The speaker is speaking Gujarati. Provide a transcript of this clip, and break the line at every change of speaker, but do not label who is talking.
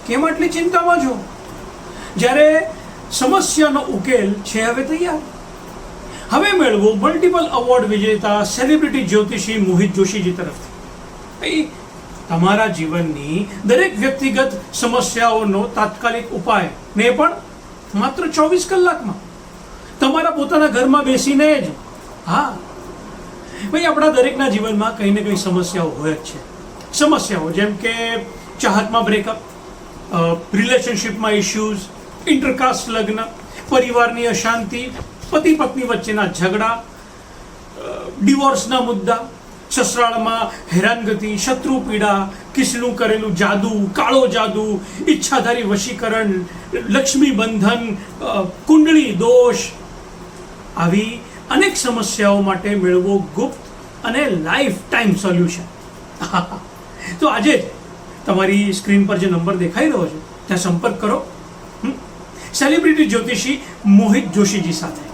કેમ આટલી ચિંતામાં છો? જ્યારે સમસ્યાનો ઉકેલ છે હવે તૈયાર. હવે મેળવો મલ્ટિપલ એવોર્ડ વિજેતા સેલિબ્રિટી જ્યોતિષી મોહિત જોશીજી તરફથી. તમારા જીવનની દરેક વ્યક્તિગત સમસ્યાઓનો તાત્કાલિક ઉપાય, ને પણ માત્ર 24 કલાકમાં, તમારા પોતાના ઘરમાં બેસીને જ. હા ભાઈ, આપણા દરેકના જીવનમાં કંઈ ને કંઈ સમસ્યાઓ હોય જ છે. સમસ્યાઓ જેમ કે ચાહતમાં બ્રેકઅપ, રિલેશનશિપમાં ઇશ્યુઝ, ઇન્ટરકાસ્ટ લગ્ન, પરિવારની અશાંતિ, પતિ પત્ની વચ્ચેના ઝઘડા, ડિવોર્સના મુદ્દા, સસરાળમાં હેરાનગતિ, શત્રુ પીડા, કિસનું કરેલું જાદુ, કાળો જાદુ, ઈચ્છાધારી વશીકરણ, લક્ષ્મી બંધન, કુંડળી દોષ. આવી અનેક સમસ્યાઓ માટે મેળવો ગુપ્ત અને લાઈફ ટાઈમ સોલ્યુશન. તો આજે જ તમારી સ્ક્રીન પર જે નંબર દેખાઈ રહ્યો છે ત્યાં સંપર્ક કરો સેલિબ્રિટી જ્યોતિષી મોહિત જોશીજી સાથે.